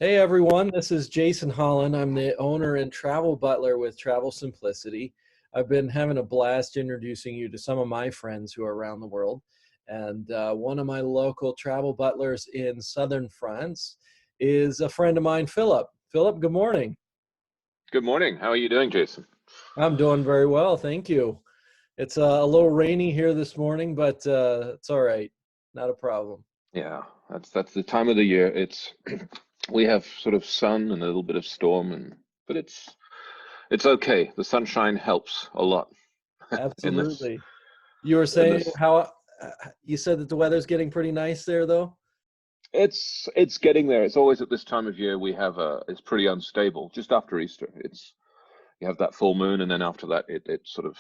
Hey everyone, this is Jason Holland. I'm the owner and travel butler with Travel Simplicity. I've been having a blast introducing you to some of my friends who are around the world. And one of my local travel butlers in southern France is a friend of mine, Philip. Philip, good morning. Good morning. How are you doing, Jason? I'm doing very well, thank you. It's a little rainy here this morning, but it's all right. Not a problem. Yeah, that's the time of the year. It's we have sort of sun and a little bit of storm but it's okay. The sunshine helps a lot in this Absolutely. You were in saying this. how you said that the weather's getting pretty nice there, though? It's getting there. It's always at this time of year we have it's pretty unstable. Just after Easter, it's you have that full moon, and then after that it sort of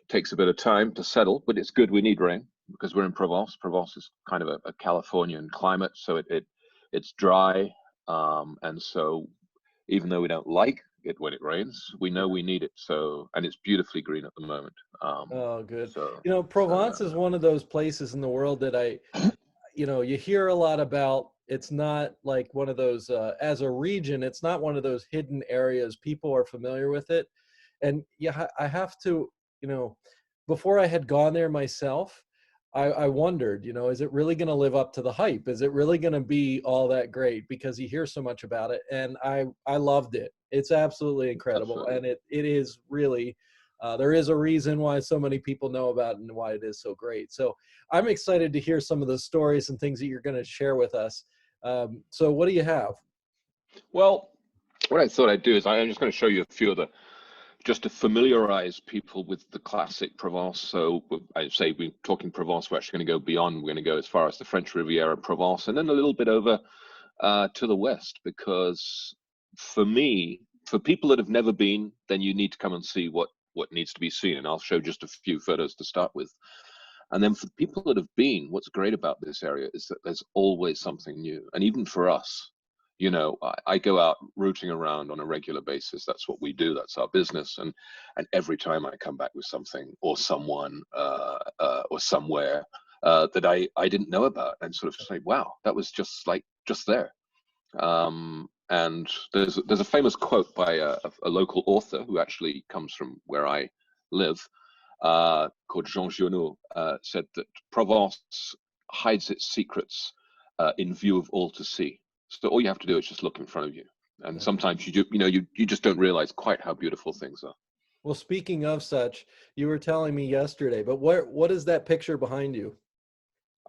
takes a bit of time to settle, but it's good. We need rain because we're in Provence. Provence is kind of a Californian climate, so it's dry, and so even though we don't like it when it rains, we know we need it. So, and it's beautifully green at the moment. Oh, good. So, You know, so Provence is one of those places in the world that you hear a lot about. It's not like one of those, as a region, it's not one of those hidden areas. People are familiar with it. And yeah, I have to, you know, before I had gone there myself, I wondered, is it really going to live up to the hype? Is it really going to be all that great? Because you hear so much about it, and I loved it. It's absolutely incredible, absolutely. and it is really. There is a reason why so many people know about it and why it is so great. So I'm excited to hear some of the stories and things that you're going to share with us. So what do you have? Well, what I thought I'd do is I'm just going to show you a few of the just to familiarize people with the classic Provence. So I say we're talking Provence, we're actually going to go beyond. We're going to go as far as the French Riviera, Provence, and then a little bit over to the west. Because for me, for people that have never been, then you need to come and see what needs to be seen. And I'll show just a few photos to start with. And then for the people that have been, what's great about this area is that there's always something new. And even for us, I go out rooting around on a regular basis. That's what we do. That's our business. And every time I come back with something or someone or somewhere that I didn't know about, and sort of say, wow, that was just there. And there's a famous quote by a local author who actually comes from where I live, called Jean Giono, said that Provence hides its secrets in view of all to see. So all you have to do is just look in front of you. And sometimes you just don't realize quite how beautiful things are. Well, speaking of such, you were telling me yesterday, but what is that picture behind you?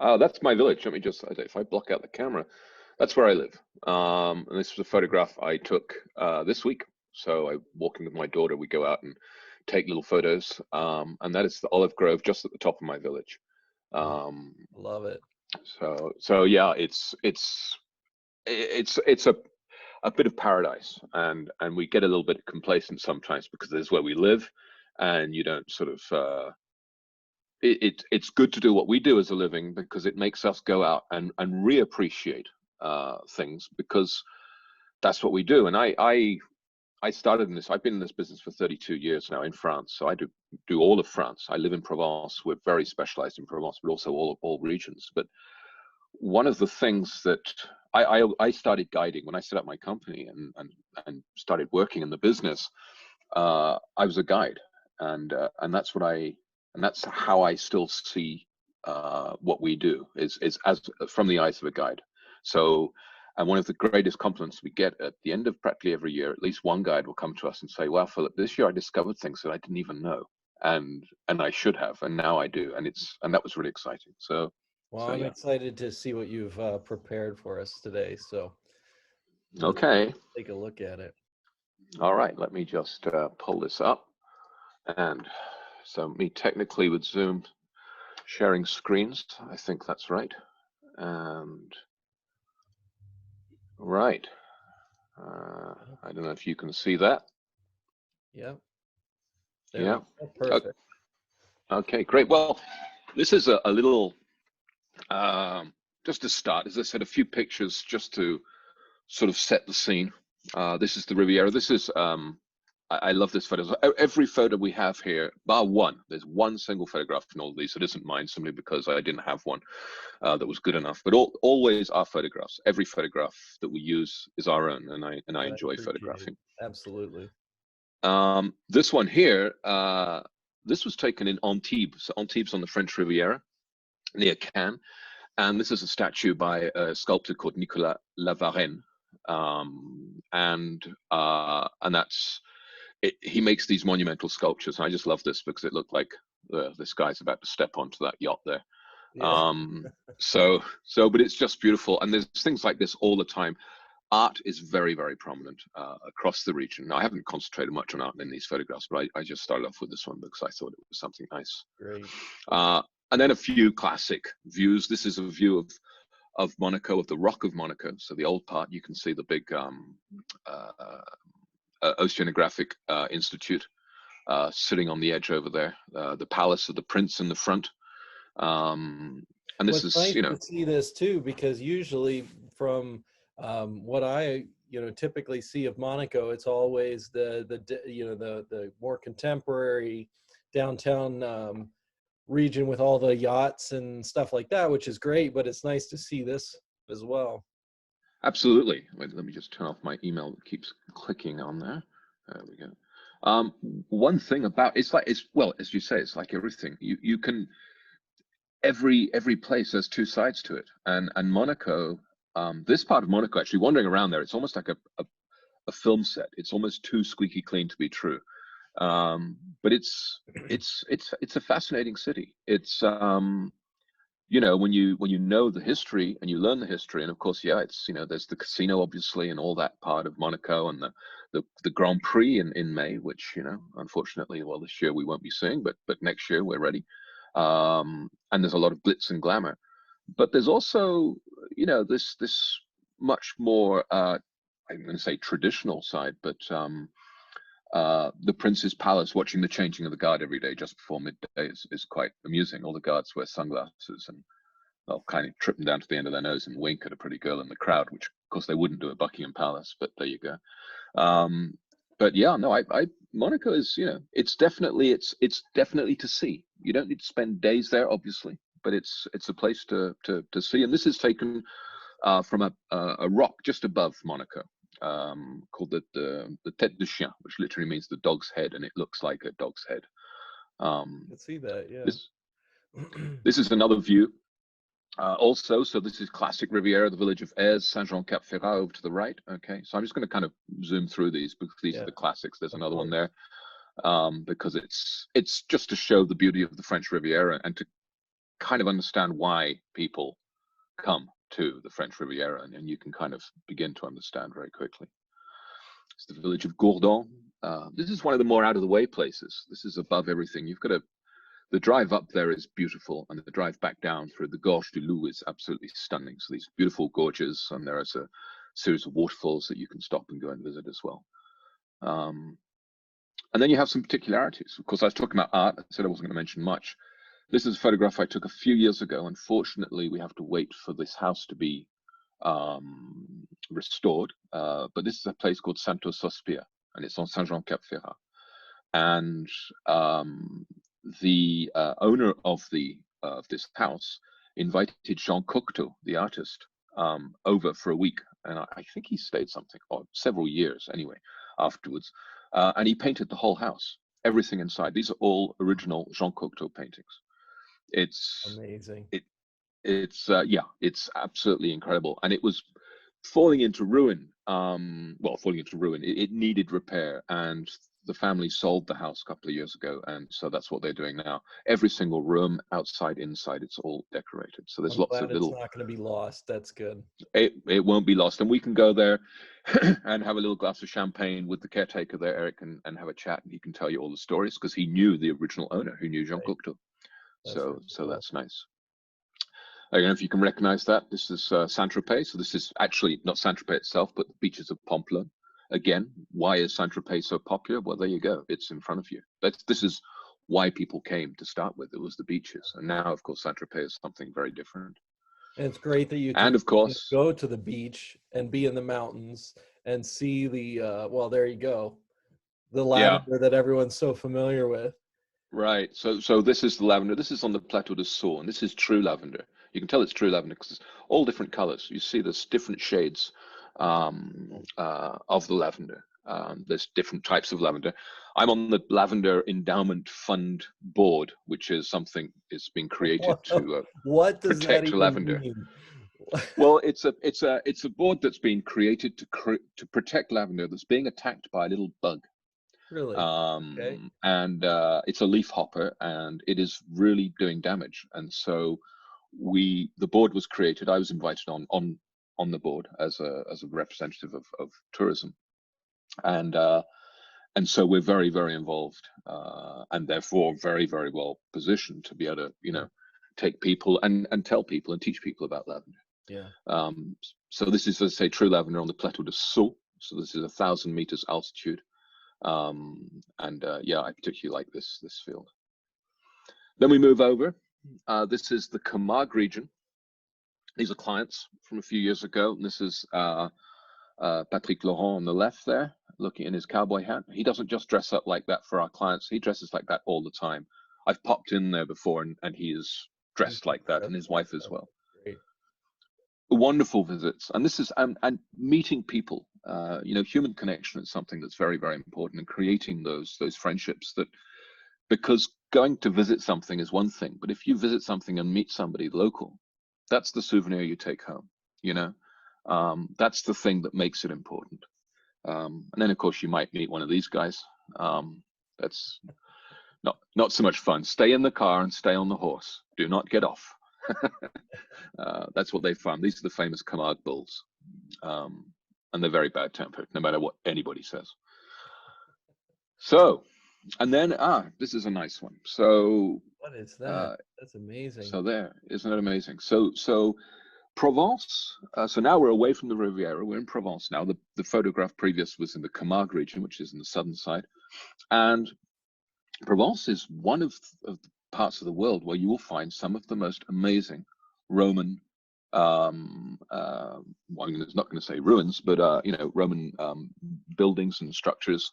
That's my village. Let me just, if I block out the camera, that's where I live. And this was a photograph I took this week. So I walking with my daughter, we go out and take little photos. And that is the olive grove just at the top of my village. Oh, Um, I love it. so yeah, it's a bit of paradise, and we get a little bit complacent sometimes because this is where we live, and you don't sort of it's good to do what we do as a living because it makes us go out and reappreciate things because that's what we do. And I started in this. I've been in this business for 32 years now in France, so I do all of France. I live in Provence. We're very specialized in Provence, but also all regions. But one of the things that I started guiding when I set up my company and started working in the business. I was a guide, and that's how I still see what we do is as from the eyes of a guide. So, and one of the greatest compliments we get at the end of practically every year, at least one guide will come to us and say, "Well, Philip, this year I discovered things that I didn't even know, and I should have, and now I do," and that was really exciting. Well, So I'm yeah. excited to see what you've prepared for us today. So let's Okay. take a look at it. All right. Let me just pull this up, and so me technically with Zoom sharing screens. I think that's right. And right. I don't know if you can see that. Yep, there we Yeah. go. O- Perfect. Okay, great. Well, this is a little, um, just to start, as I said, a few pictures just to sort of set the scene. This is the Riviera. This is I love this photo. Every photo we have here, bar one, there's one single photograph in all of these. It isn't mine simply because I didn't have one that was good enough. But always our photographs. Every photograph that we use is our own, and I I enjoy appreciate it. photographing. Absolutely. This one here, this was taken in Antibes. Antibes on the French Riviera near Cannes. And this is a statue by a sculptor called Nicolas Lavarenne. And that's it. He makes these monumental sculptures. And I just love this because it looked like this guy's about to step onto that yacht there. Yeah. But it's just beautiful. And there's things like this all the time. Art is very, very prominent across the region. Now, I haven't concentrated much on art in these photographs, but I just started off with this one because I thought it was something nice. Great. And then a few classic views. This is a view of Monaco, of the Rock of Monaco. So the old part, you can see the big Oceanographic Institute sitting on the edge over there. The Palace of the Prince in the front. And this is, Nice to see this too, because usually from what I typically see of Monaco, it's always the more contemporary downtown region with all the yachts and stuff like that, which is great. But it's nice to see this as well. Absolutely. Wait, let me just turn off my email that keeps clicking on there. There we go. One thing about well, as you say, it's like everything. You can every place has two sides to it, and Monaco. This part of Monaco, actually wandering around there, it's almost like a film set. It's almost too squeaky clean to be true. But it's a fascinating city. It's when you know the history and you learn the history, and of course, yeah, it's there's the casino obviously and all that part of Monaco, and the Grand Prix in May, which unfortunately, well, this year we won't be seeing, but next year we're ready. And there's a lot of glitz and glamour, but there's also this much more I'm going to say traditional side, but the Prince's Palace, watching the changing of the guard every day just before midday is quite amusing. All the guards wear sunglasses and they'll kind of trip them down to the end of their nose and wink at a pretty girl in the crowd, which of course they wouldn't do at Buckingham Palace, but there you go. But yeah, no, Monaco is, it's definitely to see. You don't need to spend days there, obviously, but it's a place to see. And this is taken from a rock just above Monaco, called the Tête de Chien, which literally means the dog's head, and it looks like a dog's head. I can see that, yeah. This is another view. Also, so this is classic Riviera, the village of Aires, Saint-Jean-Cap-Ferrat over to the right. Okay, so I'm just going to kind of zoom through these because these are the classics. There's another one there because it's just to show the beauty of the French Riviera and to kind of understand why people come to the French Riviera, and you can kind of begin to understand very quickly. It's the village of Gourdon. This is one of the more out of the way places. This is above everything. You've got the drive up there is beautiful, and the drive back down through the Gorge du Loup is absolutely stunning. So these beautiful gorges, and there is a series of waterfalls that you can stop and go and visit as well. And then you have some particularities. Of course, I was talking about art. I said I wasn't going to mention much. This is a photograph I took a few years ago. Unfortunately, we have to wait for this house to be restored. But this is a place called Santo Sospir, and it's on Saint-Jean-Cap-Ferrat. And the owner of this house invited Jean Cocteau, the artist, over for a week, and I think he stayed something or several years anyway afterwards, and he painted the whole house, everything inside. These are all original Jean Cocteau paintings. It's amazing. It's absolutely incredible, and it was falling into ruin. Falling into ruin. It needed repair, and the family sold the house a couple of years ago, and so that's what they're doing now. Every single room, outside, inside, it's all decorated. So there's lots of little. It's not going to be lost. That's good. It won't be lost, and we can go there and have a little glass of champagne with the caretaker there, Eric, and have a chat, and he can tell you all the stories because he knew the original owner, who knew Jean Cocteau. So that's nice. I don't know if you can recognize that. This is Saint-Tropez. So this is actually not Saint-Tropez itself, but the beaches of Pamplona. Again, why is Saint-Tropez so popular? Well, there you go. It's in front of you. This is why people came to start with. It was the beaches. And now, of course, Saint-Tropez is something very different. And it's great that you can and of course, go to the beach and be in the mountains and see the, well, there you go. the Yeah. lavender that everyone's so familiar with. Right. So this is the lavender. This is on the Plateau de Sceaux, and this is true lavender. You can tell it's true lavender because it's all different colors. You see there's different shades of the lavender. There's different types of lavender. I'm on the Lavender Endowment Fund board, which is something is being created to What does that protect even lavender. mean? Well, it's a board that's been created to protect lavender that's being attacked by a little bug. Really? Okay. And it's a leaf hopper, and it is really doing damage. And so the board was created. I was invited on the board as a representative of tourism, and so we're very, very involved, and therefore very, very well positioned to be able to take people and tell people and teach people about lavender. Yeah. So this is, as I say, true lavender on the Plateau de Sceaux. So this is 1,000 meters altitude. Yeah, I particularly like this field. Then we move over. This is the Camargue region. These are clients from a few years ago. And this is Patrick Laurent on the left there, looking in his cowboy hat. He doesn't just dress up like that for our clients. He dresses like that all the time. I've popped in there before, and he is dressed like that, and his wife as well. Great. Wonderful visits. And this is and meeting people. Human connection is something that's very, very important, and creating those friendships. That because going to visit something is one thing, but if you visit something and meet somebody local, that's the souvenir you take home. That's the thing that makes it important. And then of course you might meet one of these guys. That's not so much fun. Stay in the car and stay on the horse. Do not get off. That's what they found. These are the famous Camargue bulls. And they're very bad tempered, no matter what anybody says. So, and then, this is a nice one. So, what is that? That's amazing. So isn't it amazing? So Provence. So now we're away from the Riviera. We're in Provence now. The photograph previous was in the Camargue region, which is in the southern side. And Provence is one of the parts of the world where you will find some of the most amazing Roman, I'm not going to say ruins, but Roman buildings and structures.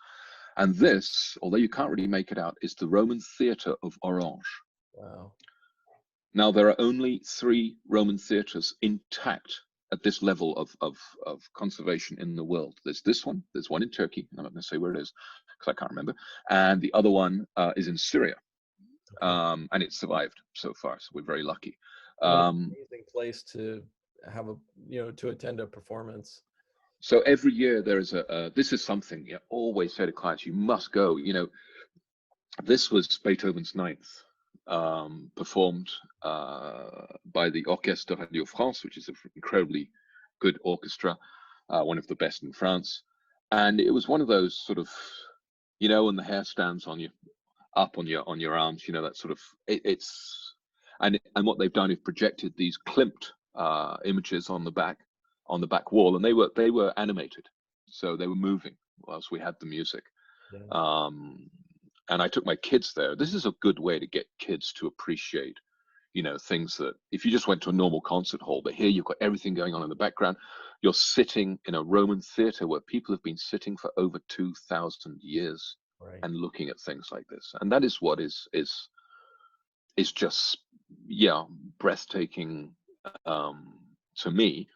And this, although you can't really make it out, is the Roman theater of Orange. Wow. Now there are only 3 Roman theaters intact at this level of conservation in the world. There's this one. There's one in Turkey. I'm not going to say where it is because I can't remember. And the other one is in Syria, and it survived so far. So we're very lucky. Amazing place to have to attend a performance. So every year there is this is something you always say to clients, you must go. This was Beethoven's Ninth, performed by the Orchestre Radio France, which is an incredibly good orchestra, one of the best in France. And it was one of those sort of, when the hair stands on you, up on your arms, that sort of, and what they've done is projected these Klimt images on the back wall, and they were animated, so they were moving whilst we had the music. Yeah. And I took my kids there. This is a good way to get kids to appreciate, things that if you just went to a normal concert hall, but here you've got everything going on in the background. You're sitting in a Roman theater where people have been sitting for over 2,000 years, right, and looking at things like this. And that is what is just, breathtaking to me.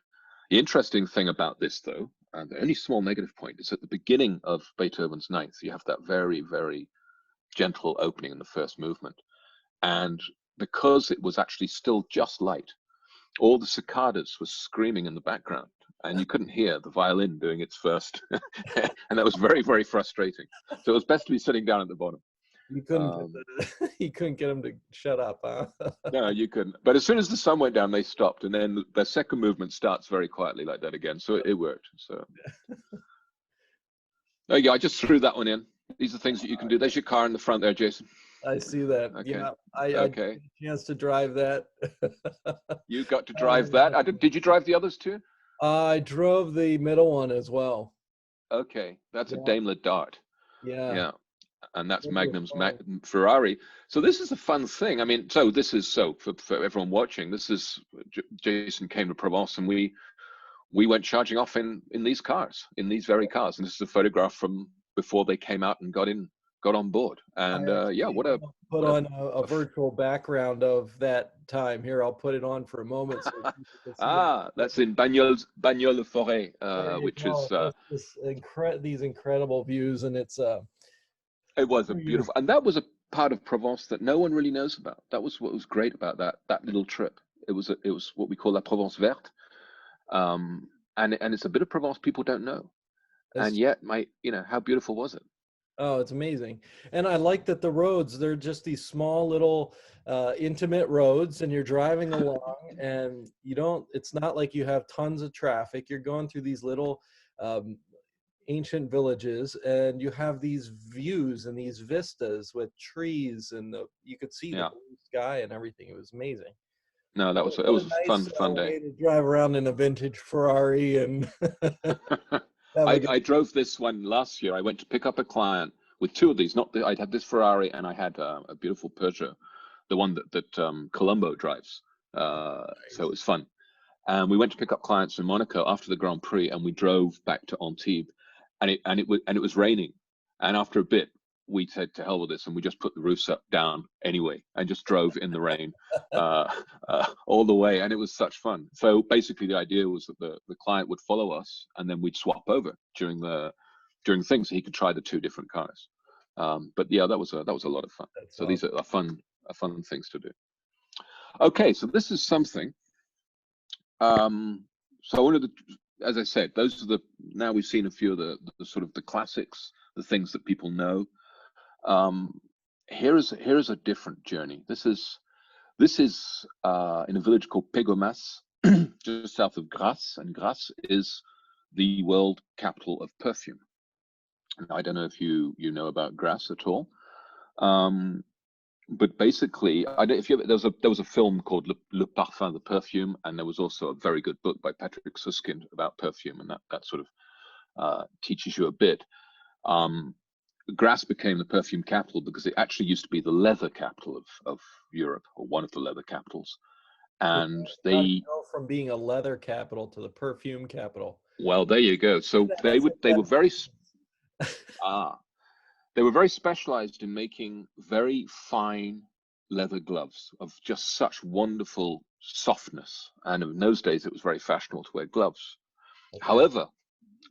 The interesting thing about this, though, and the only small negative point, is at the beginning of Beethoven's Ninth, you have that very, very gentle opening in the first movement. And because it was actually still just light, all the cicadas were screaming in the background, and you couldn't hear the violin doing its first. And that was very, very frustrating. So it was best to be sitting down at the bottom. You couldn't you couldn't get them to shut up, huh? No, you couldn't. But as soon as the sun went down, they stopped, and then the second movement starts very quietly like that again. So it worked. So there you go. I just threw that one in. These are things that you can do. There's your car in the front there, Jason. I see that. Okay. Yeah, I had a chance to drive that. You got to drive that. Did you drive the others too? I drove the middle one as well. Okay, that's a Daimler Dart. Yeah. And that's Magnum's Ferrari. So this is a fun thing. I mean, so this is for everyone watching. This is Jason came to Provence, and we went charging off in these cars, in these very cars. And this is a photograph from before they came out and got on board. I And yeah, actually put what a, on a virtual background of that time. Here, I'll put it on for a moment so people can see it. that's in Bagnoles-le-Forêt, There you which go. is Just these incredible views, and it's it was a you. beautiful, and that was a part of Provence that no one really knows about. That was what was great about that little trip. It was what we call La Provence Verte, and it's a bit of Provence people don't know, and It's, yet how beautiful was it? oh, it's amazing. And I like that the roads, they're just these small little intimate roads, and you're driving along and it's not like you have tons of traffic. You're going through these little um, ancient villages, and you have these views and these vistas with trees, and you could see the Yeah, blue sky and everything. It was amazing. no, that was it What was a a nice fun day. way to drive around in a vintage Ferrari and have a good. I drove this one last year. I went to pick up a client with two of these. I had this Ferrari and I had a beautiful Peugeot, the one that Colombo drives. So it was fun. And we went to pick up clients in Monaco after the Grand Prix, and we drove back to Antibes, and it was raining. And after a bit, we said to hell with this, and we just put the roofs up down anyway, and just drove in the rain all the way, and it was such fun. So basically, the idea was that the client would follow us, and then we'd swap over during things, so he could try the two different cars. But yeah, that was a lot of fun. That's So awesome. these are fun things to do. Okay, so this is something. So I wanted to, as I said, now we've seen a few of the sort of the classics, the things that people know. Here is a different journey. This is in a village called Pégomas, just south of Grasse, and Grasse is the world capital of perfume. I don't know if you know about Grasse at all. But basically, I don't, if you there was a film called Le Parfum, the Perfume, and there was also a very good book by Patrick Suskind about perfume, and that sort of teaches you a bit. Grasse became the perfume capital because it actually used to be the leather capital of Europe, or one of the leather capitals. And How do you go from being a leather capital to the perfume capital? well, there you go. So they were very they were very specialized in making very fine leather gloves of just such wonderful softness. And in those days, it was very fashionable to wear gloves. Okay. However,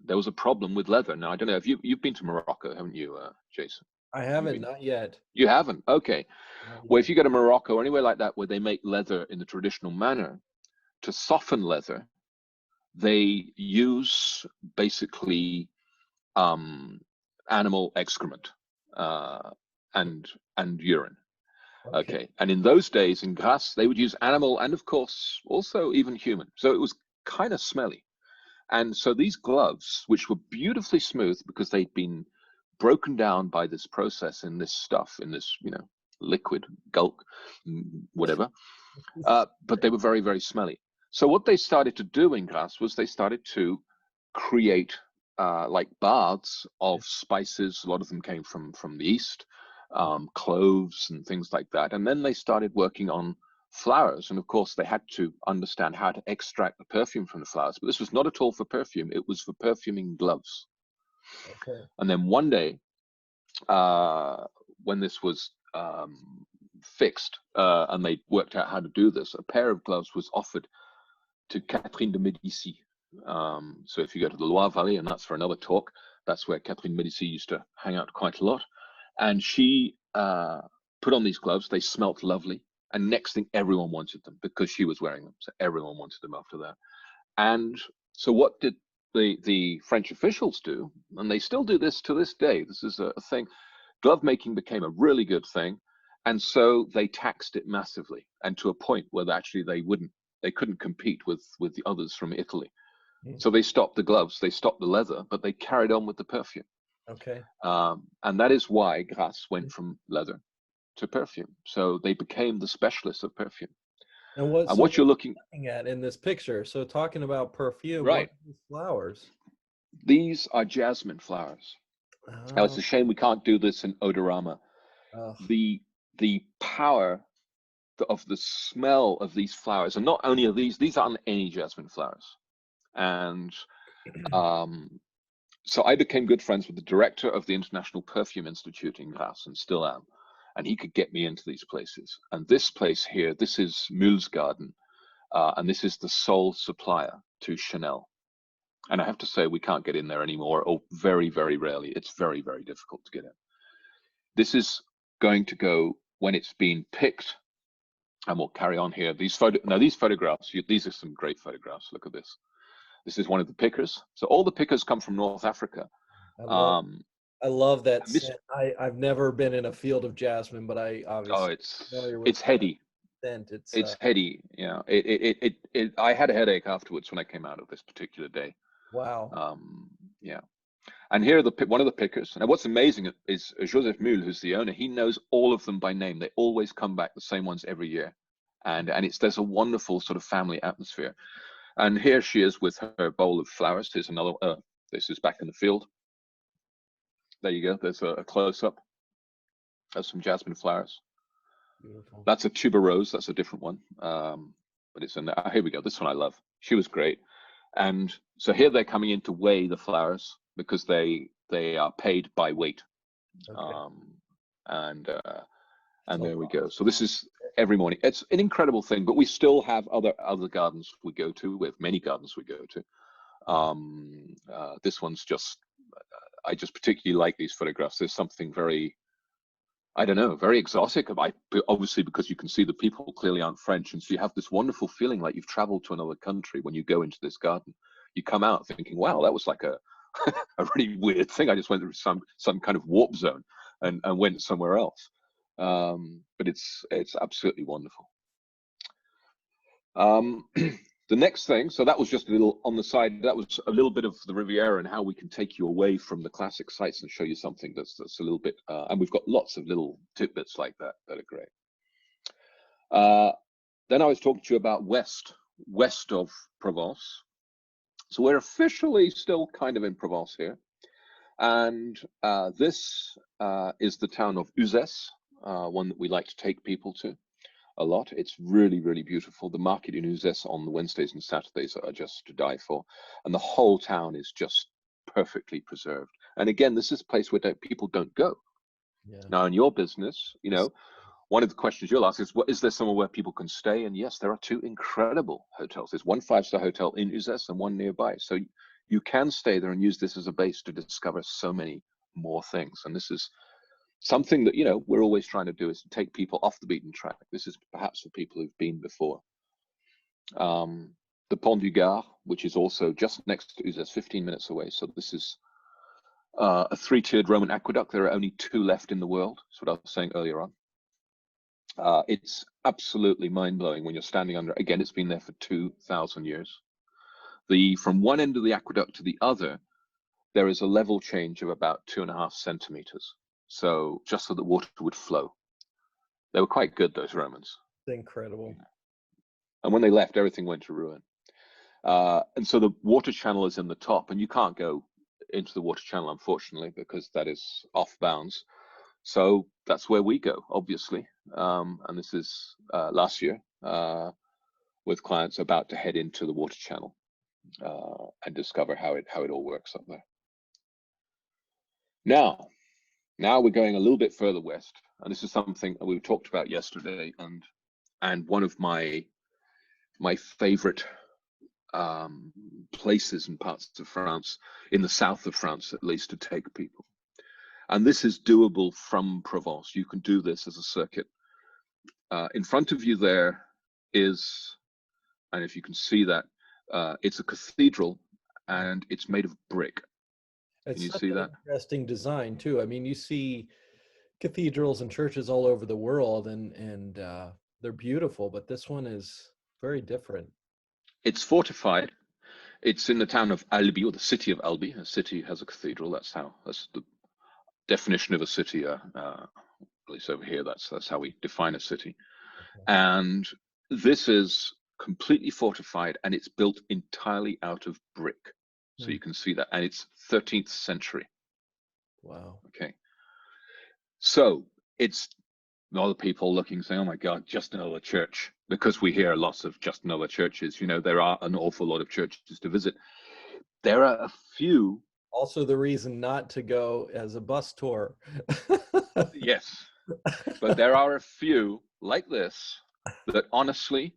there was a problem with leather. Now, I don't know if you've been to Morocco, haven't you, Jason? I haven't, not yet. You haven't? Okay. Not Well, yet. if you go to Morocco or anywhere like that where they make leather in the traditional manner, to soften leather, they use basically animal excrement and urine. Okay. And in those days in Grasse, they would use animal and of course also even human. So it was kind of smelly. And so these gloves, which were beautifully smooth because they'd been broken down by this process in this stuff, in this, liquid, gulk, whatever, but they were very, very smelly. So what they started to do in Grasse was they started to create like baths of spices. A lot of them came from the East, cloves and things like that. And then they started working on flowers. And of course, they had to understand how to extract the perfume from the flowers. But this was not at all for perfume. It was for perfuming gloves. Okay. And then one day, when this was fixed and they worked out how to do this, a pair of gloves was offered to Catherine de Medici. So if you go to the Loire Valley, and that's for another talk, that's where Catherine Medici used to hang out quite a lot. And she put on these gloves. They smelt lovely. And next thing, everyone wanted them because she was wearing them. So everyone wanted them after that. And so what did the French officials do? And they still do this to this day. This is a thing. Glove making became a really good thing. And so they taxed it massively, and to a point where actually they couldn't compete with the others from Italy. So they stopped the gloves, they stopped the leather, but they carried on with the perfume. Okay. And that is why Grasse went from leather to perfume. So they became the specialists of perfume. And what you're looking at in this picture? So talking about perfume, right? What are these flowers? These are jasmine flowers. Now it's a shame we can't do this in odorama. The power of the smell of these flowers, and not only are these aren't any jasmine flowers, and So I became good friends with the director of the International Perfume Institute in Grasse, and still am. And he could get me into these places. And this place here, this is Mul's Garden, and this is the sole supplier to Chanel. And I have to say, we can't get in there anymore, or very, very rarely. It's very, very difficult to get in. This is going to go when it's been picked, and we'll carry on here. These photographs, these are some great photographs. Look at this. This is one of the pickers. So all the pickers come from North Africa. I love that this, scent. I've never been in a field of jasmine, but I obviously familiar with it's heady. Scent. It's heady. Yeah. I had a headache afterwards when I came out of this particular day. Wow. Yeah. And here are one of the pickers. And what's amazing is Joseph Mul, who's the owner, he knows all of them by name. They always come back, the same ones every year. And there's a wonderful sort of family atmosphere. And here she is with her bowl of flowers. Here's another, this is back in the field. There you go. There's a close-up. There's some jasmine flowers. Beautiful. That's a tuberose. That's a different one. But it's in there. Here we go. This one I love. She was great. And so here they're coming in to weigh the flowers because they are paid by weight. Okay. And there we go. So this is every morning. It's an incredible thing, but we still have other gardens we go to. We have many gardens we go to. This one's just, I just particularly like these photographs. There's something very, I don't know, very exotic. Obviously, because you can see the people clearly aren't French. And so you have this wonderful feeling like you've traveled to another country when you go into this garden. You come out thinking, wow, that was like a really weird thing. I just went through some kind of warp zone and went somewhere else. But it's absolutely wonderful. The next thing, so that was just a little on the side, that was a little bit of the Riviera and how we can take you away from the classic sites and show you something that's a little bit, and we've got lots of little tidbits like that that are great. Then I was talking to you about west of Provence. So we're officially still kind of in Provence here. And this is the town of Uzès, one that we like to take people to a lot. It's really, really beautiful. The market in Uzès on the Wednesdays and Saturdays are just to die for. And the whole town is just perfectly preserved. And again, this is a place where people don't go. Yeah. Now, in your business, you know, one of the questions you'll ask is, is there somewhere where people can stay? And yes, there are two incredible hotels. There's one 5-star hotel in Uzès and one nearby. So you can stay there and use this as a base to discover so many more things. And this is something that, you know, we're always trying to do, is to take people off the beaten track. This is perhaps for people who've been before. The Pont du Gard, which is also just next to Uzès, 15 minutes away. So this is a 3-tiered Roman aqueduct. There are only 2 left in the world. That's what I was saying earlier on. It's absolutely mind-blowing when you're standing under it. Again, it's been there for 2,000 years. From one end of the aqueduct to the other, there is a level change of about 2.5 centimeters. So just so the water would flow. They were quite good, those Romans. Incredible. And when they left, everything went to ruin. And so the water channel is in the top, and you can't go into the water channel, unfortunately, because that is off bounds. So that's where we go, obviously. And this is last year with clients about to head into the water channel and discover how it all works up there. Now we're going a little bit further west, and this is something we talked about yesterday, and one of my favorite places and parts of France, in the south of France at least, to take people. And this is doable from Provence. You can do this as a circuit. In front of you there is, and if you can see that, it's a cathedral, and it's made of brick. It's Can you such see an that? interesting design too. I mean, you see cathedrals and churches all over the world, and they're beautiful, but this one is very different. It's fortified. It's in the town of Albi, or the city of Albi. A city has a cathedral. That's the definition of a city. At least over here, that's how we define a city. Okay. And this is completely fortified, and it's built entirely out of brick. So you can see that, and it's 13th century. Wow. Okay. So it's other people looking, saying, "Oh my God, just another church," because we hear lots of just another churches. You know, there are an awful lot of churches to visit. There are a few Also the reason not to go as a bus tour. Yes, but there are a few like this that honestly,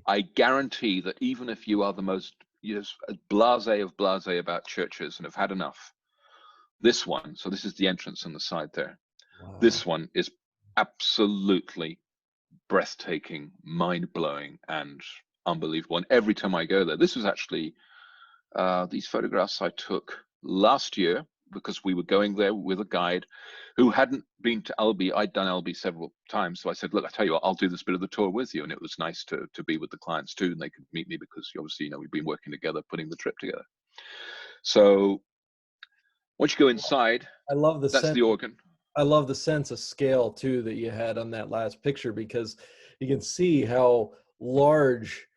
I guarantee that even if you are the most blasé of blasé about churches and have had enough, this one, so this is the entrance on the side there, Wow. this one is absolutely breathtaking, mind-blowing, and unbelievable. And every time I go there, this was actually these photographs I took last year because we were going there with a guide who hadn't been to Albi. I'd done Albi several times, so I said, "Look, I tell you what, I'll do this bit of the tour with you." And it was nice to be with the clients too, and they could meet me because obviously, you know, we've been working together, putting the trip together. So once you go inside, I love the that's sense. the organ. I love the sense of scale too that you had on that last picture, because you can see how large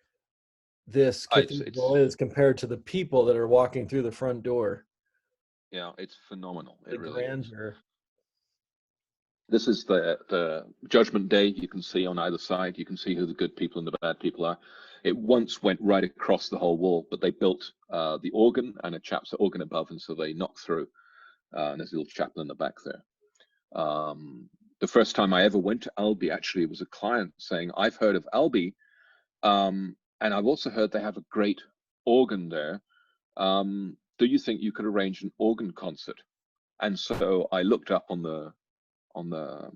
this cathedral It's is compared to the people that are walking through the front door. yeah, it's phenomenal. The It really is. grandeur. This is the Judgment Day. You can see on either side. You can see who the good people and the bad people are. It once went right across the whole wall, but they built the organ and a chap's organ above, and so they knocked through. And there's a little chapel in the back there. The first time I ever went to Albi, actually, was a client saying, "I've heard of Albi, and I've also heard they have a great organ there. Do you think you could arrange an organ concert?" And so I looked up on the on the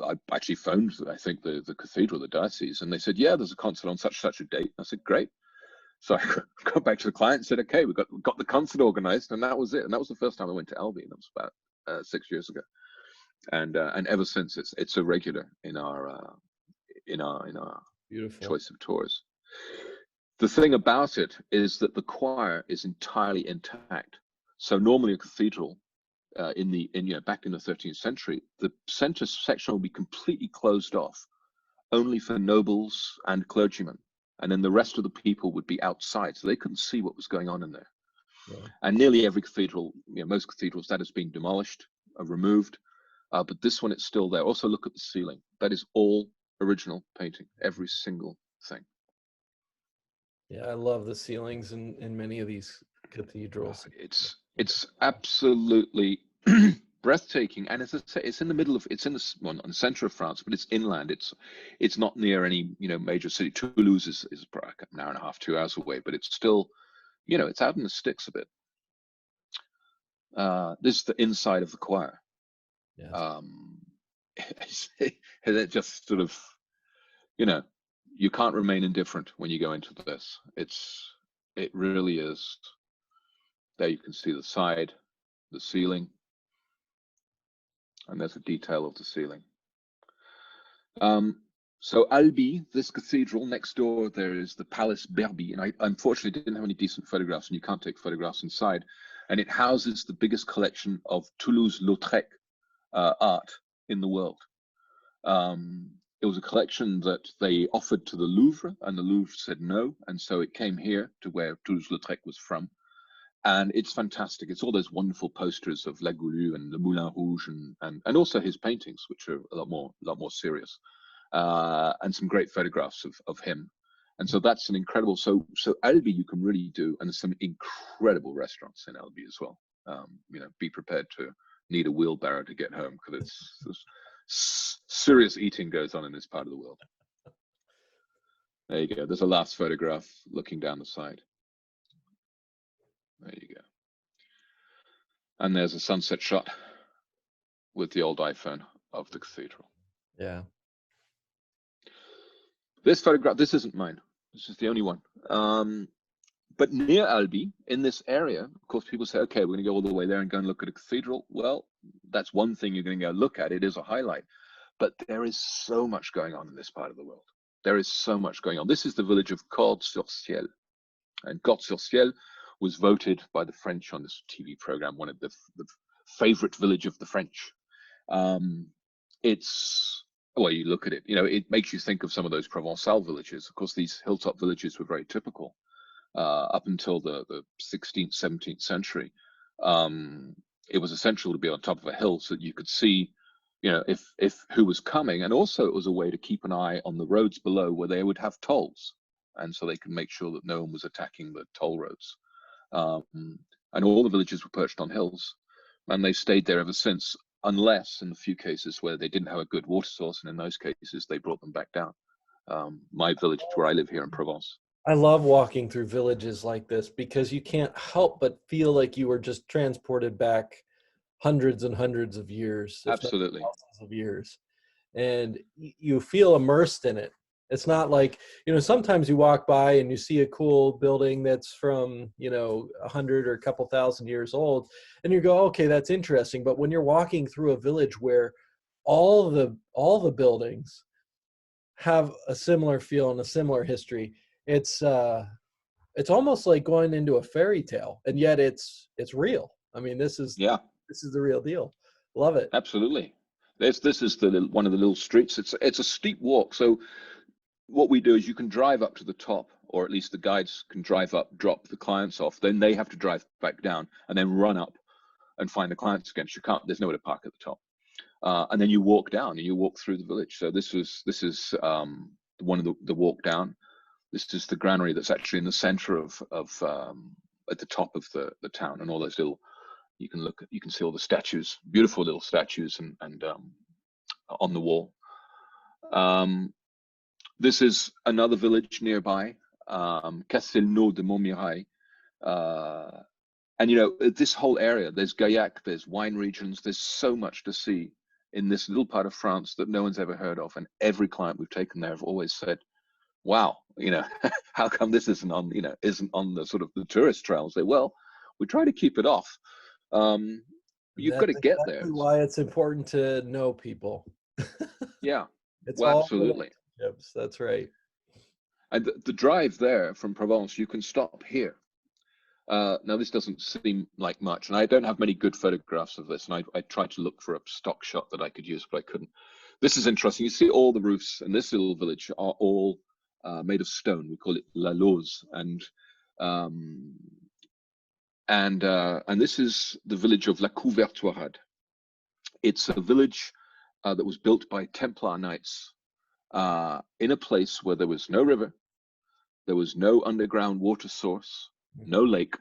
I actually phoned, I think, the cathedral, the diocese, and they said, "Yeah, there's a concert on such a date." I said, "Great." So I got back to the client and said, "Okay, we got the concert organized," and that was it. And that was the first time I went to Albi, and that was about 6 years ago. And ever since, it's a regular in our Beautiful. choice of tours. The thing about it is that the choir is entirely intact. So normally a cathedral back in the 13th century, the center section will be completely closed off, only for nobles and clergymen, and then the rest of the people would be outside, so they couldn't see what was going on in there. Yeah. And nearly every cathedral, most cathedrals, that has been demolished, removed, but this one, it's still there. Also, look at the ceiling. That is all original painting, every single thing. Yeah, I love the ceilings in many of these cathedrals. It's absolutely breathtaking, and as I say, it's in the middle of, it's in on the center of France, but it's inland. It's not near any major city. Toulouse is an hour and a half, 2 hours away, but it's still it's out in the sticks a bit. This is the inside of the choir. Yeah. And it just sort of you can't remain indifferent when you go into this. It really is. There you can see the side, the ceiling, and there's a detail of the ceiling. So Albi, this cathedral, next door there is the Palace Berby, and I unfortunately didn't have any decent photographs, and you can't take photographs inside. And it houses the biggest collection of Toulouse-Lautrec art in the world. It was a collection that they offered to the Louvre, and the Louvre said no, and so it came here to where Toulouse-Lautrec was from. And it's fantastic. It's all those wonderful posters of La Goulue and the Moulin Rouge, and also his paintings, which are a lot more serious, and some great photographs of him. And so that's an incredible. So Albi you can really do, and there's some incredible restaurants in Albi as well. Be prepared to need a wheelbarrow to get home, because it's serious eating goes on in this part of the world. There you go. There's a last photograph looking down the side. There you go. And there's a sunset shot with the old iPhone of the cathedral. Yeah. This photograph, this isn't mine. This is the only one. But near Albi, in this area, of course, people say, okay, we're going to go all the way there and go and look at a cathedral. Well, that's one thing you're going to go look at. It is a highlight. But there is so much going on in this part of the world. There is so much going on. This is the village of Cordes-sur-Ciel. And Cordes-sur-Ciel was voted by the French on this TV program, one of the favorite village of the French. It's, well, you look at it, it makes you think of some of those Provençal villages. Of course, these hilltop villages were very typical up until the 16th, 17th century. It was essential to be on top of a hill so that you could see, if who was coming. And also it was a way to keep an eye on the roads below where they would have tolls. And so they could make sure that no one was attacking the toll roads. And all the villages were perched on hills, and they stayed there ever since, unless in a few cases where they didn't have a good water source, and in those cases they brought them back down. My village where I live here in Provence. I love walking through villages like this because you can't help but feel like you were just transported back hundreds and hundreds of years, if not Absolutely. thousands of years. And you feel immersed in it. It's not like, sometimes you walk by and you see a cool building that's from, 100 or a couple thousand years old, and you go, okay, that's interesting. But when you're walking through a village where all the buildings have a similar feel and a similar history, it's almost like going into a fairy tale, and yet it's real. I mean, this is Yeah, the real deal. Love it. absolutely. This is one of the little streets. It's a steep walk. So what we do is you can drive up to the top, or at least the guides can drive up, drop the clients off. Then they have to drive back down and then run up and find the clients again. You can't. There's nowhere to park at the top. And then you walk down and you walk through the village. So this is one of the walk down. This is the granary that's actually in the center of at the top of the town, and all those little, you can see all the statues, beautiful little statues, and on the wall. This is another village nearby, Castelnau de Montmirail. And this whole area, there's Gaillac, there's wine regions, there's so much to see in this little part of France that no one's ever heard of. And every client we've taken there have always said, wow, how come this isn't on the sort of the tourist trail? Say, well, we try to keep it off. You've got That's to get there. exactly why it's important to know people. Yeah, It's well, all absolutely. relationships. That's right. And the drive there from Provence, you can stop here. Now, this doesn't seem like much, and I don't have many good photographs of this, and I tried to look for a stock shot that I could use, but I couldn't. This is interesting. You see all the roofs in this little village are all made of stone. We call it la lauze, and this is the village of La Couvertoirade. It's a village that was built by Templar knights in a place where there was no river, there was no underground water source, no lake,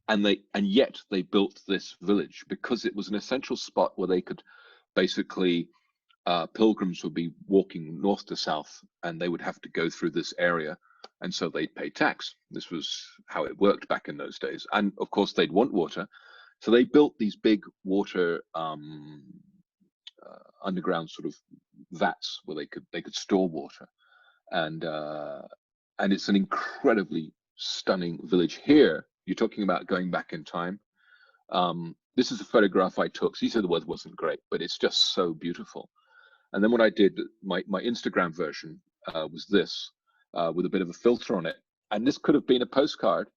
and yet they built this village because it was an essential spot where they could basically, pilgrims would be walking north to south, and they would have to go through this area, and so they'd pay tax. This was how it worked back in those days, and of course they'd want water, so they built these big water underground sort of vats where they could store water, and it's an incredibly stunning village. Here you're talking about going back in time. This is a photograph I took. So you said the weather wasn't great, but it's just so beautiful. And then what I did, my Instagram version was this, with a bit of a filter on it. And this could have been a postcard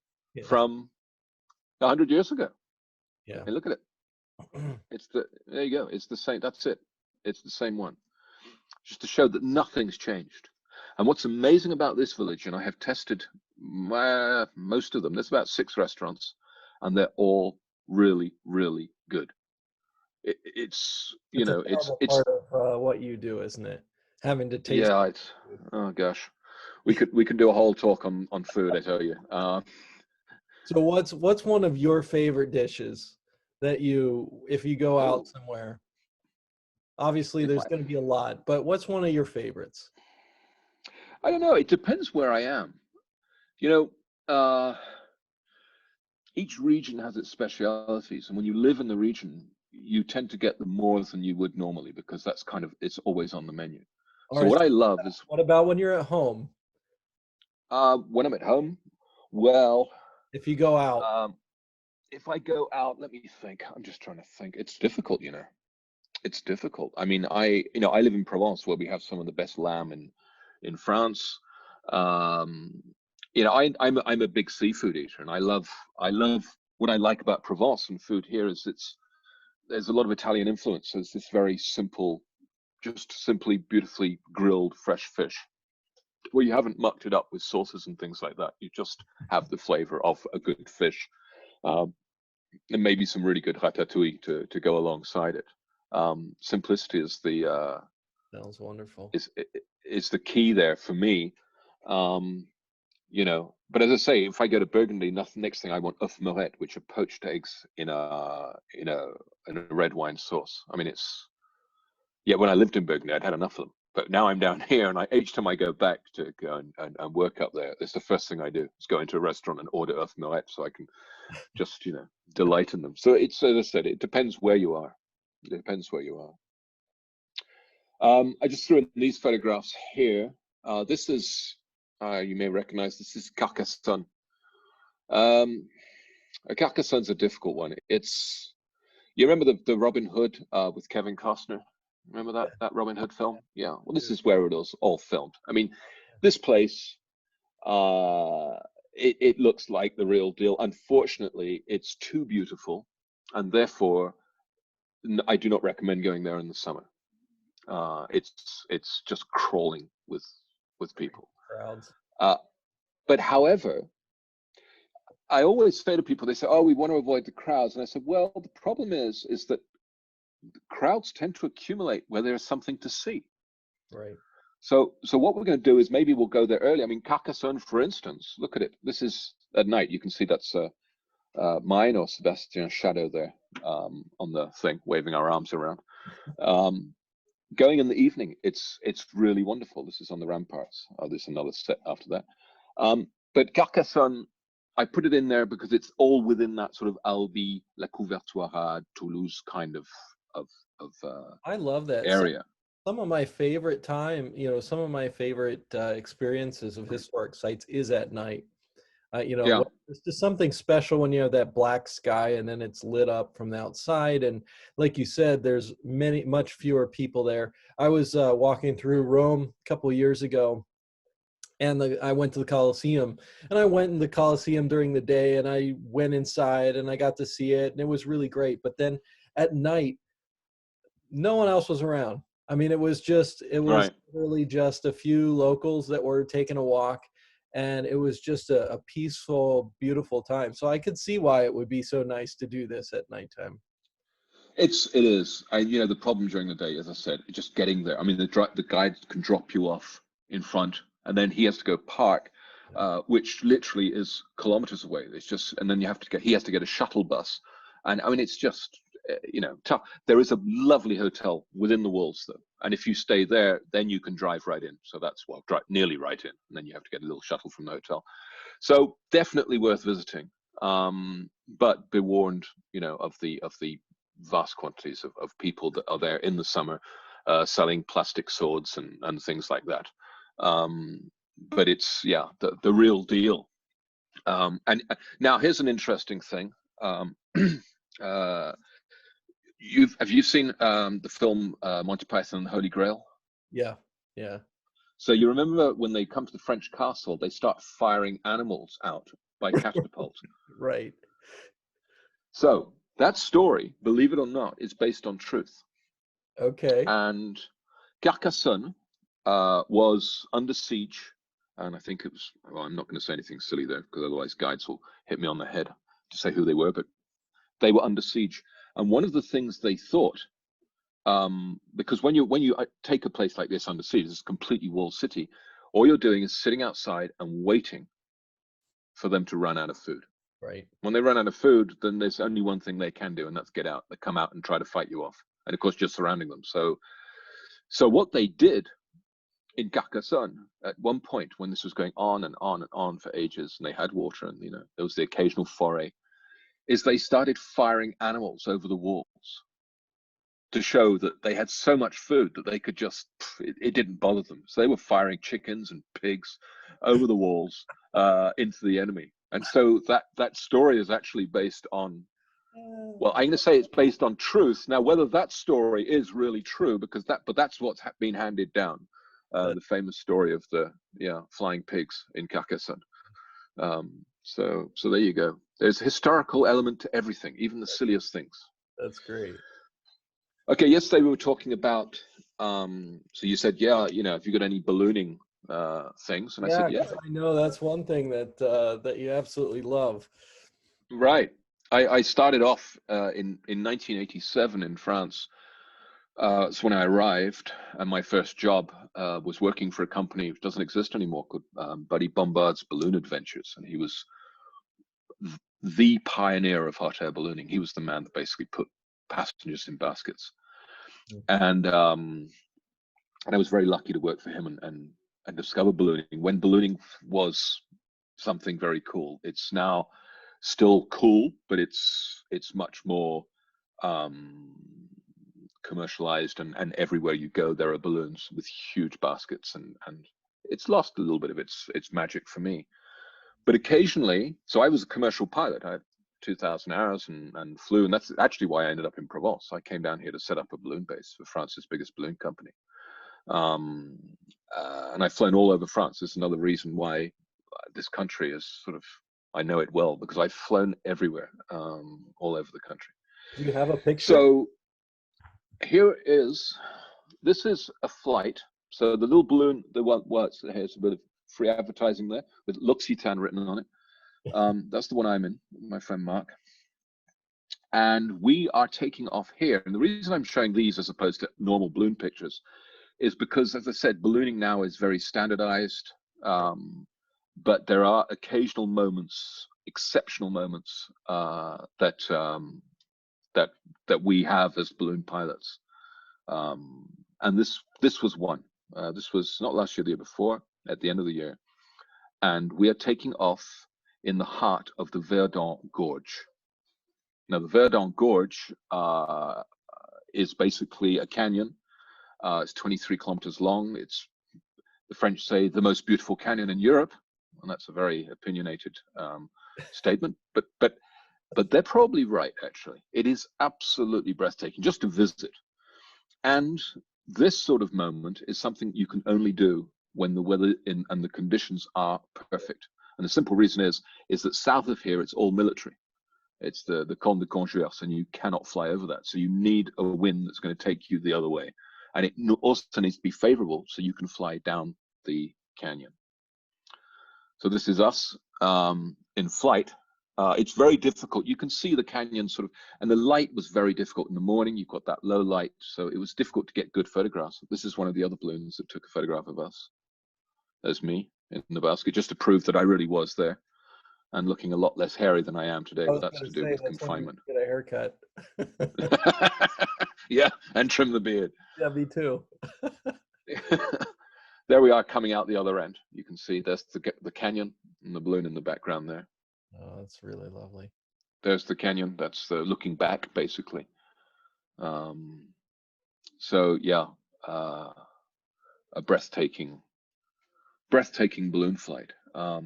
from 100 years ago. Yeah. Hey, look at it. There you go. It's the same. That's it. It's the same one. Just to show that nothing's changed. And what's amazing about this village, and I have tested most of them, there's about 6 restaurants, and they're all really, really good. It's part of what you do, isn't it? Having to taste. Yeah, oh gosh, we could do a whole talk on food, I tell you. So what's one of your favorite dishes that if you go out somewhere? Obviously, there's going to be a lot, but what's one of your favorites? I don't know. It depends where I am. Each region has its specialities, and when you live in the region, you tend to get them more than you would normally, because that's it's always on the menu. So what I love is. What about when you're at home? When I'm at home, well. If you go out. If I go out, let me think. I'm just trying to think. It's difficult, It's difficult. I mean, I live in Provence, where we have some of the best lamb in France. I'm a big seafood eater, and I love what I like about Provence and food here is there's a lot of Italian influence. There's this very simple, just simply beautifully grilled fresh fish, where you haven't mucked it up with sauces and things like that. You just have the flavor of a good fish, and maybe some really good ratatouille to go alongside it. Simplicity is sounds wonderful. Is the key there for me. you know. But as I say, if I go to Burgundy, next thing I want œufs morettes, which are poached eggs in a red wine sauce. I mean, it's yeah. When I lived in Burgundy, I'd had enough of them. But now I'm down here, and each time I go back to go and work up there, it's the first thing I do is go into a restaurant and order œufs morettes so I can just, you know, delight in them. So it's, as I said, it depends where you are. It depends where you are. I just threw in these photographs here. This is, you may recognize, this is Carcassonne. Carcassonne's a difficult one. It's, you remember the Robin Hood with Kevin Costner? Remember that Robin Hood film? Yeah. Well, this is where it was all filmed. I mean, this place, it looks like the real deal. Unfortunately, it's too beautiful, and therefore, I do not recommend going there in the summer. It's just crawling with people. Crowds. But however, I always say to people, they say, "Oh, we want to avoid the crowds," and I said, "Well, the problem is that crowds tend to accumulate where there's something to see." Right. So what we're going to do is maybe we'll go there early. I mean, Carcassonne, for instance, look at it. This is at night. You can see that's mine or Sebastian's shadow there on the thing, waving our arms around. Going in the evening, it's really wonderful. This is on the ramparts. Oh, there's another set after that. But Carcassonne, I put it in there because it's all within that sort of Albi, La Couvertoirade, Toulouse kind of I love that area. Some of my favorite some of my favorite experiences of historic sites is at night. Yeah. It's just something special when you have that black sky and then it's lit up from the outside. And like you said, there's much fewer people there. I was walking through Rome a couple of years ago, and I went to the Colosseum, and I went in the Colosseum during the day, and I went inside and I got to see it, and it was really great. But then at night, no one else was around. I mean, it was Right. really just a few locals that were taking a walk, and it was just a peaceful, beautiful time. So I could see why it would be so nice to do this at nighttime. It is. The problem during the day, as I said, just getting there. I mean, the guide can drop you off in front, and then he has to go park, which literally is kilometers away. It's just, and then he has to get a shuttle bus, and I mean, it's just, tough. There is a lovely hotel within the walls, though, and if you stay there, then you can drive right in. So that's nearly right in, and then you have to get a little shuttle from the hotel. So definitely worth visiting, but be warned, of the vast quantities of people that are there in the summer selling plastic swords and things like that. But it's, the real deal. And now here's an interesting thing. Have you seen the film Monty Python and the Holy Grail? Yeah, yeah. So you remember when they come to the French castle, they start firing animals out by catapult. Right. So that story, believe it or not, is based on truth. Okay. And Carcassonne was under siege, and I think it was, well, I'm not going to say anything silly there, because otherwise guides will hit me on the head to say who they were, but they were under siege. And one of the things they thought, because when you take a place like this under siege, it's a completely walled city, all you're doing is sitting outside and waiting for them to run out of food. Right. When they run out of food, then there's only one thing they can do, and that's get out. They come out and try to fight you off. And of course, you're surrounding them. So what they did in Carcassonne at one point, when this was going on and on and on for ages, and they had water, and there was the occasional foray, is they started firing animals over the walls to show that they had so much food that they could just, it didn't bother them. So they were firing chickens and pigs over the walls into the enemy. And so that story is actually based on, well, I'm going to say it's based on truth. Now, whether that story is really true, but that's what's been handed down. The famous story of the flying pigs in Carcassonne. So there you go. There's a historical element to everything, even the silliest things. That's great. Okay, yesterday we were talking about. So you said, have you got any ballooning things? And I said, yeah. I know that's one thing that you absolutely love. Right. I started off in 1987 in France. So when I arrived, and my first job was working for a company which doesn't exist anymore, called Buddy Bombard's Balloon Adventures, and he was the pioneer of hot air ballooning. He was the man that basically put passengers in baskets, and I was very lucky to work for him and discover ballooning when ballooning was something very cool. It's now still cool, but it's much more commercialized, and everywhere you go there are balloons with huge baskets, and it's lost a little bit of its magic for me. But occasionally, so I was a commercial pilot. I had 2,000 hours and flew, and that's actually why I ended up in Provence. I came down here to set up a balloon base for France's biggest balloon company. And I've flown all over France. There's another reason why this country is sort of, I know it well, because I've flown everywhere, all over the country. Do you have a picture? So this is a flight. So the little balloon, the one, well, here's a bit of free advertising there with L'Occitane written on it. That's the one I'm in, my friend Mark. And we are taking off here. And the reason I'm showing these as opposed to normal balloon pictures is because, as I said, ballooning now is very standardized. But there are occasional moments, exceptional moments, that we have as balloon pilots. And this was one. This was not last year, the year before, at the end of the year. And we are taking off in the heart of the Verdun Gorge. Now, the Verdun Gorge is basically a canyon. It's 23 kilometers long. It's, the French say, the most beautiful canyon in Europe. And that's a very opinionated statement, but they're probably right, actually. It is absolutely breathtaking just to visit. And this sort of moment is something you can only do when the weather and the conditions are perfect. And the simple reason is that south of here, it's all military. It's the Cône de Conjuers, and you cannot fly over that. So you need a wind that's going to take you the other way. And it also needs to be favorable so you can fly down the canyon. So this is us in flight. It's very difficult. You can see the canyon sort of, and the light was very difficult in the morning. You've got that low light, so it was difficult to get good photographs. This is one of the other balloons that took a photograph of us. There's me in the basket, just to prove that I really was there, and looking a lot less hairy than I am today, but that's to do with confinement. Get a haircut. Yeah, and trim the beard. Yeah, me too. There we are coming out the other end. You can see there's the canyon and the balloon in the background there. Oh, that's really lovely. There's the canyon. That's looking back, basically. So yeah, a breathtaking balloon flight. I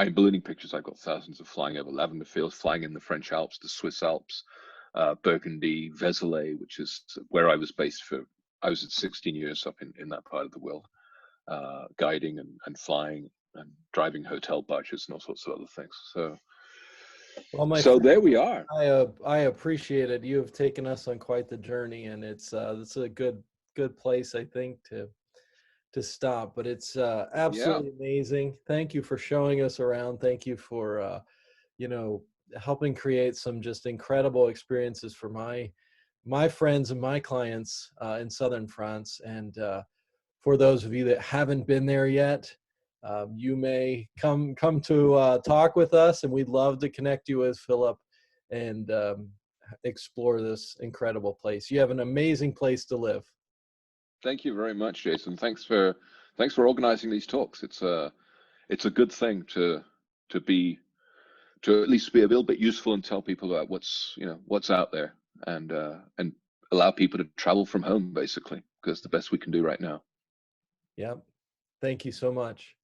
have ballooning pictures. I've got thousands of flying over lavender fields, flying in the French Alps, the Swiss Alps, Burgundy, Vézelay, which is where I was based for. I was at 16 years up in that part of the world, guiding and flying and driving hotel barges and all sorts of other things. So, well, my so friend, there we are. I appreciate it. You have taken us on quite the journey, and it's a good place, I think, to stop. But it's absolutely amazing. Thank you for showing us around. Thank you for helping create some just incredible experiences for my friends and my clients in southern France. And for those of you that haven't been there yet, you may come to talk with us, and we'd love to connect you with Philip and explore this incredible place. You have an amazing place to live. Thank you very much, Jason. Thanks for organizing these talks. It's a good thing to at least be a little bit useful and tell people about what's out there, and allow people to travel from home, basically, because it's the best we can do right now. Yep. Thank you so much.